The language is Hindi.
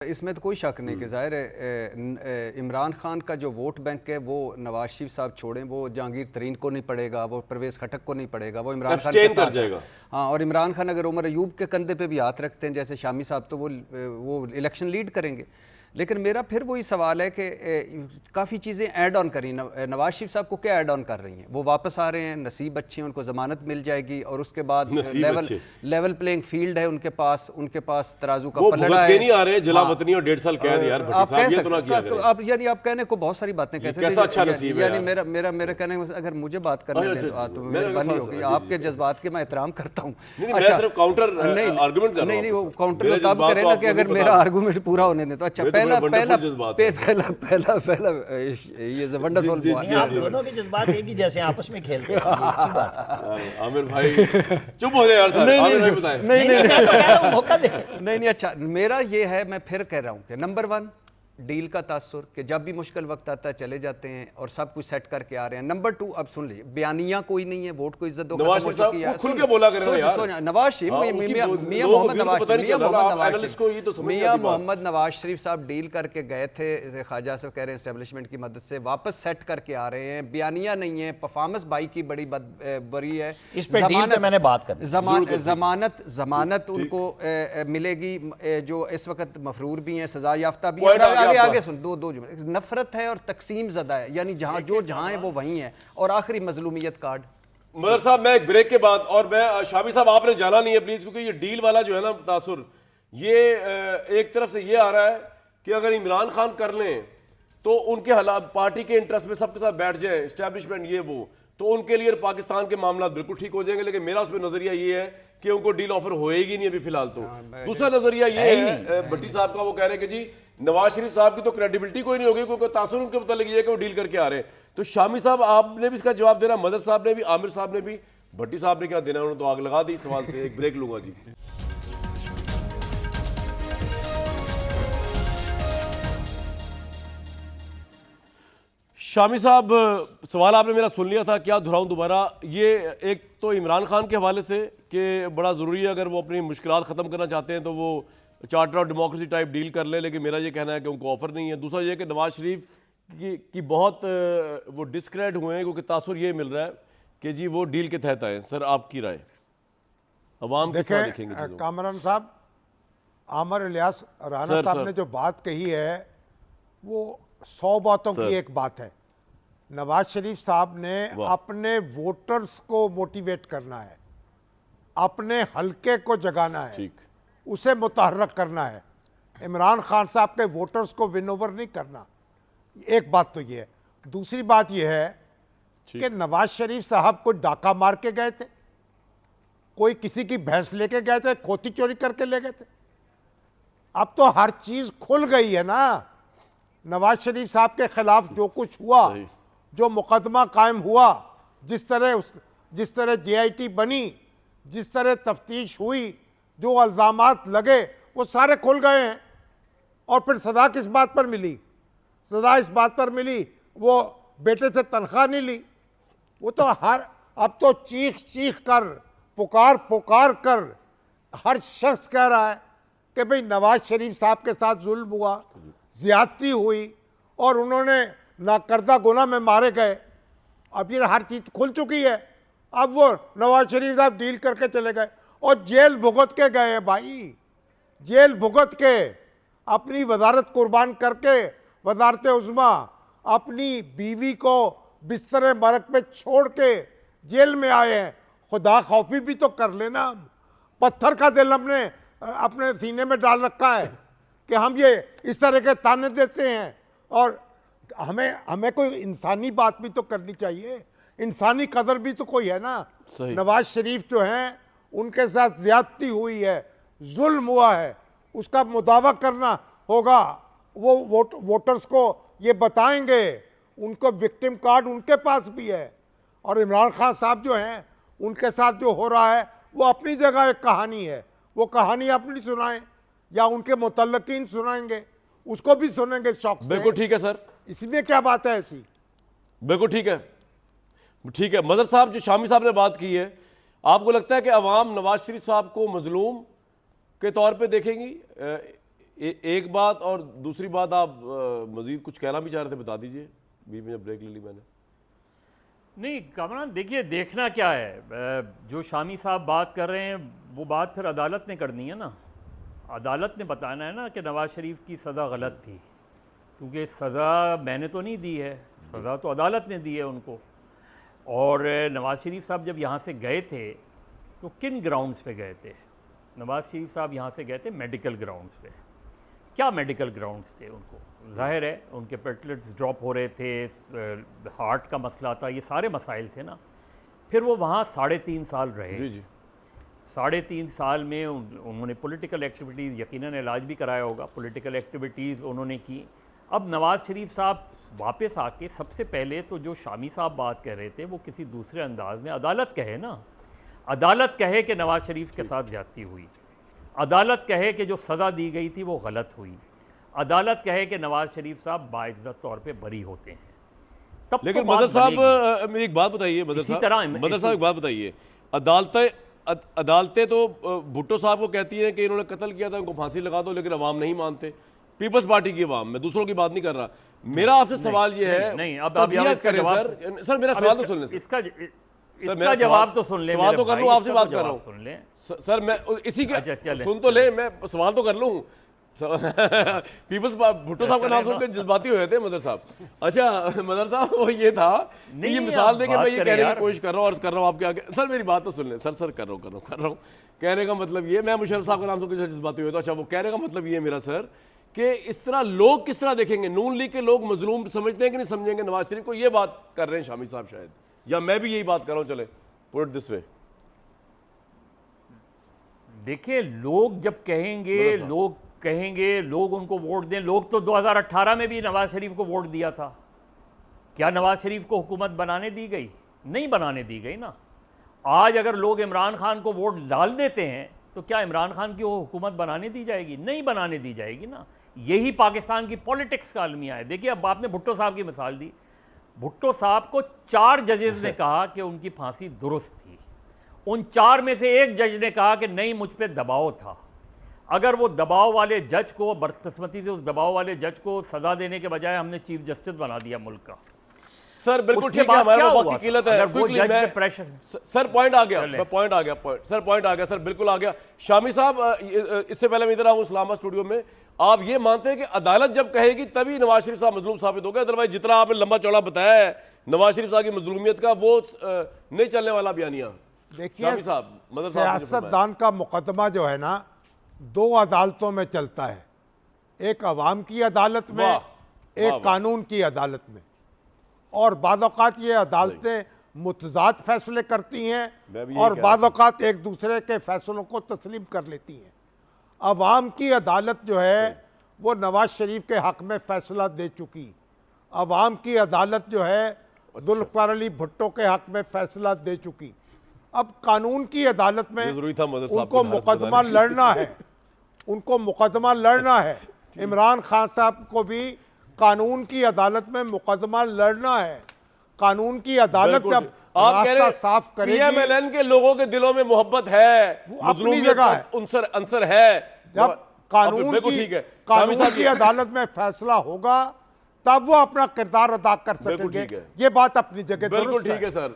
इसमें तो कोई शक नहीं कि जाहिर है इमरान खान का जो वोट बैंक है वो नवाज शरीफ साहब छोड़ें, वो जहांगीर तरीन को नहीं पड़ेगा, वो परवेज़ खटक को नहीं पड़ेगा, वो इमरान खान के साथ जाएगा। हाँ, और इमरान खान अगर उमर अयूब के कंधे पे भी हाथ रखते हैं जैसे शामी साहब, तो वो इलेक्शन लीड करेंगे। लेकिन मेरा फिर वही सवाल है कि काफ़ी चीज़ें ऐड ऑन करी। नवाज शरीफ साहब को क्या ऐड ऑन कर रही हैं? वो वापस आ रहे हैं, नसीब अच्छे हैं, उनको ज़मानत मिल जाएगी और उसके बाद लेवल प्लेइंग फील्ड है उनके पास तराजू का पलड़ा है। नहीं आ रहे जलावतनी और 1.5 साल कैद यार आप यानी आप कहने को बहुत सारी बातें कह सकते हैं, यानी मेरा कहने में अगर मुझे बात करने दें तो मेहरबानी होगी। आपके जज्बात के मैं एहतराम करता हूँ। नहीं, वो काउंटर तब करें ना कि अगर मेरा आर्गूमेंट पूरा होने दें तो। अच्छा, पहला ये वंडरफुल बात है। आप दोनों के जज्बात एक ही जैसे आपस में खेलते हैं, अच्छी बात है। आमिर भाई चुप हो जाए यार सर। नहीं, मौका दे। नहीं, अच्छा, मेरा ये है, मैं फिर कह रहा हूँ कि नंबर 1 डील का तासुर कि जब भी मुश्किल वक्त आता है चले जाते हैं और सब कुछ सेट करके आ रहे हैं। नंबर 2, अब सुन लीजिए, बयानिया कोई नहीं है, वोट को इज्जत दो, नवाज शरीफ साहब खुल के बोला करें यार। नवाज शरीफ मियां मोहम्मद नवाज शरीफ साहब डील करके गए थे, ख्वाजा साहब कह रहे हैं एस्टेब्लिशमेंट की मदद से वापस सेट करके आ रहे हैं। बयानिया नहीं है, परफॉर्मेंस भाई की बड़ी बरी है। इस पे डील पे मैंने बात कर जमानत उनको मिलेगी, जो इस वक्त मफरूर भी हैं, सजा याफ्ता भी है। आगे सुन, दो नफरत है और तकसीम ज़दा है, यानी जहां है वो वहीं है। और आखिरी मजलूमियत कार्ड। मदर साहब, मैं एक ब्रेक के बाद, और मैं शामी साहब आपने जाना नहीं है प्लीज, क्योंकि ये डील वाला जो है ना तासुर, ये एक तरफ से ये आ रहा है कि अगर इमरान खान कर लें तो उनके हालात पार्टी के इंटरेस्ट में सबके साथ बैठ जाए एस्टेब्लिशमेंट ये वो, तो उनके लिए पाकिस्तान के मामला बिल्कुल ठीक हो जाएंगे। लेकिन मेरा उस पर नजरिया ये है कि उनको डील ऑफर होएगी नहीं अभी फिलहाल। तो दूसरा नजरिया ये है भट्टी साहब का, वो कह रहे हैं कि जी नवाज शरीफ साहब की तो क्रेडिबिलिटी कोई नहीं होगी, क्योंकि तासुर उनके मुतालिक ये है कि वो डील करके आ रहे हैं। तो शामी साहब आपने भी इसका जवाब देना, मदर साहब ने भी, आमिर साहब ने भी, भट्टी साहब ने क्या देना? उन्होंने तो आग लगा दी सवाल से। एक ब्रेक लूंगा जी। शामी साहब, सवाल आपने मेरा सुन लिया था, क्या दोहराऊं दोबारा? ये एक तो इमरान खान के हवाले से कि बड़ा ज़रूरी है, अगर वो अपनी मुश्किलात ख़त्म करना चाहते हैं तो वो charter of democracy type deal कर ले, लेकिन मेरा ये कहना है कि उनको ऑफर नहीं है। दूसरा ये कि नवाज शरीफ की बहुत वो डिस्क्रेडिट हुए हैं, क्योंकि तासुर ये मिल रहा है कि जी वो डील के तहत आए। सर आपकी राय, अवाम किस तरह देखेंगे? कामरान साहब, आमिर इलियास राना साहब ने जो बात कही है वो 100 बातों की एक बात है। नवाज शरीफ साहब ने अपने वोटर्स को मोटिवेट करना है, अपने हलके को जगाना है, उसे मुतहर्रक करना है। इमरान खान साहब के वोटर्स को विन ओवर नहीं करना। एक बात तो ये है। दूसरी बात ये है कि नवाज शरीफ साहब को डाका मार के गए थे, कोई किसी की भैंस लेके गए थे, खोती चोरी करके ले गए थे। अब तो हर चीज खुल गई है ना। नवाज शरीफ साहब के खिलाफ जो कुछ हुआ, जो मुकदमा कायम हुआ, जिस तरह JIT बनी, जिस तरह तफ्तीश हुई, जो अल्जामात लगे, वो सारे खुल गए हैं। और फिर सजा किस बात पर मिली? सजा इस बात पर मिली वो बेटे से तनख्वाह नहीं ली। वो तो अब तो चीख कर, पुकार कर हर शख्स कह रहा है कि भाई नवाज शरीफ साहब के साथ जुल्म हुआ, ज्यादती हुई और उन्होंने नाकर्दा गुनाह में मारे गए। अब ये हर चीज खुल चुकी है। अब वो नवाज शरीफ साहब डील करके चले गए और जेल भुगत के गए हैं भाई। जेल भुगत के, अपनी वजारत कुर्बान करके, वजारत उज़्मा, अपनी बीवी को बिस्तर मरक पे छोड़ के जेल में आए हैं। खुदा खौफी भी तो कर लेना। पत्थर का दिल हमने अपने सीने में डाल रखा है कि हम ये इस तरह के ताने देते हैं। और हमें कोई इंसानी बात भी तो करनी चाहिए, इंसानी कदर भी तो कोई है ना। नवाज शरीफ जो हैं उनके साथ ज्यादती हुई है, जुल्म हुआ है, उसका मुदावा करना होगा। वो वोटर्स को ये बताएंगे, उनको विक्टिम कार्ड उनके पास भी है। और इमरान खान साहब जो हैं उनके साथ जो हो रहा है वो अपनी जगह एक कहानी है। वो कहानी अपनी सुनाएं या उनके मुतल्लकीन सुनाएंगे, उसको भी सुनेंगे शौक से। बिल्कुल ठीक है सर, इसमें क्या बात है ऐसी? बिल्कुल ठीक है, ठीक है। मदर साहब, जो शामी साहब ने बात की है, आपको लगता है कि अवाम नवाज शरीफ साहब को मजलूम के तौर पे देखेंगी? एक बात, और दूसरी बात आप मजीद कुछ कहना भी चाह रहे थे, बता दीजिए, बीच में ब्रेक ले ली मैंने। नहीं कामरान, देखिए देखना क्या है, जो शामी साहब बात कर रहे हैं वो बात फिर अदालत ने करनी है ना। अदालत ने बताना है ना कि नवाज़ शरीफ की सज़ा गलत थी, क्योंकि सज़ा मैंने तो नहीं दी है, सज़ा तो अदालत ने दी है उनको। और नवाज़ शरीफ साहब जब यहाँ से गए थे तो किन ग्राउंड्स पे गए थे? नवाज़ शरीफ साहब यहाँ से गए थे मेडिकल ग्राउंड्स पे। क्या मेडिकल ग्राउंड्स थे? उनको जाहिर है उनके प्लेटलेट्स ड्रॉप हो रहे थे, हार्ट का मसला था, ये सारे मसाइल थे ना। फिर वो वहाँ 3.5 साल रहे। जी जी। 3.5 साल में उन्होंने पॉलिटिकल एक्टिविटीज़, यकीनन इलाज भी कराया होगा, पॉलिटिकल एक्टिविटीज़ उन्होंने की। अब नवाज़ शरीफ साहब वापस आके सबसे पहले तो जो शामी साहब बात कह रहे थे वो किसी दूसरे अंदाज में अदालत कहे ना, अदालत कहे कि नवाज़ शरीफ के साथ ज्यादती हुई, अदालत कहे कि जो सज़ा दी गई थी वो गलत हुई, अदालत कहे कि नवाज़ शरीफ साहब बाइज्जत तौर पे बरी होते हैं। तब लेकिन तो मदर बात साहब बनेगी। मेरी एक बात बताइए, मदर इसी साहब एक बात बताइए, अदालतें तो भुट्टो साहब को कहती हैं कि इन्होंने कत्ल किया था, उनको फांसी लगा दो, लेकिन अवाम नहीं मानते। पीपल्स पार्टी की अवाम, मैं दूसरों की बात नहीं कर रहा। मेरा आपसे सवाल ये है, नहीं अब तस्वीर करें सर, मेरा सवाल तो सुन लें। इसका जवाब तो सुन ले, सवाल तो कर लूं, आपसे बात कर रहा हूं। सुन ले सर, मैं इसी के अच्छा, सुन तो ले, मैं सवाल तो कर लूं। पीपल्स भुट्टो साहब का नाम सुनकर जज्बाती हुए थे मदर साहब। अच्छा मदर साहब, वो ये था कि ये मिसाल देके मैं ये कहने की कोशिश कर रहा हूँ, और कर रहा हूँ आपके आगे। सर मेरी बात तो सुन लें सर, कर रहा हूँ। कहने का मतलब ये, मैं मुशर्रफ साहब का नाम सुनकर जज्बाती हुए तो, अच्छा वो कहने का मतलब ये मेरा सर कि इस तरह लोग किस तरह देखेंगे, नून लीग के लोग मजलूम समझते हैं कि नहीं समझेंगे नवाज शरीफ को, ये बात कर रहे हैं शामी साहब शायद, या मैं भी यही बात कर रहा हूँ। चले पुट इट दिस वे। देखिए लोग जब कहेंगे, लोग उनको वोट दें। लोग तो 2018 में भी नवाज शरीफ को वोट दिया था। क्या नवाज शरीफ को हुकूमत बनाने दी गई? नहीं बनाने दी गई ना। आज अगर लोग इमरान खान को वोट डाल देते हैं तो क्या इमरान खान की वो हुकूमत बनाने दी जाएगी? नहीं बनाने दी जाएगी ना। यही पाकिस्तान की पॉलिटिक्स का अलमिया है। देखिए अब आपने भुट्टो साहब की मिसाल दी, भुट्टो साहब को 4 जजेस ने कहा कि उनकी फांसी दुरुस्त थी। उन 4 में से एक जज ने कहा कि नहीं, मुझ पे दबाव था। अगर वो दबाव वाले जज को, बदकिस्मती से उस दबाव वाले जज को सजा देने के बजाय हमने चीफ जस्टिस बना दिया मुल्क का। सर बिल्कुल ठीक है, हमारे वक्त की किल्लत है। सर पॉइंट आ गया, सर बिल्कुल आ गया। शामी साहब, इससे पहले मैं इधर आऊं इस्लामाबाद स्टूडियो में, आप ये मानते हैं कि अदालत जब कहेगी तभी नवाज शरीफ साहब मजलूम साबित हो गए? अदरवाइज जितना आपने लंबा चौड़ा बताया है नवाज शरीफ साहब की मजलूमियत का, वो नहीं चलने वाला बयानिया। देखिए सियासतदान का मुकदमा जो है ना, 2 अदालतों में चलता है, एक अवाम की अदालत में, एक कानून की अदालत में। और बाद औक़ात ये अदालतें मुतज़ाद फैसले करती हैं और बाद औक़ात एक दूसरे के फैसलों को तस्लीम कर लेती हैं। अवाम की अदालत जो है वो नवाज शरीफ के हक़ में फ़ैसला दे चुकी। अवाम की अदालत जो है जुल्फ़िकार अली भुट्टो के हक़ में फ़ैसला दे चुकी। अब कानून की अदालत में उनको मुकदमा लड़ना है, इमरान खान साहब को भी कानून की अदालत में मुकदमा लड़ना है। कानून की अदालत जब रास्ता साफ करेगी, PMLN के लोगों के दिलों में मोहब्बत है, अपनी जगह है, अंसर है। जब कानून की अदालत में फैसला होगा तब वो अपना किरदार अदा कर सकेंगे। ये बात अपनी जगह बिल्कुल ठीक है सर।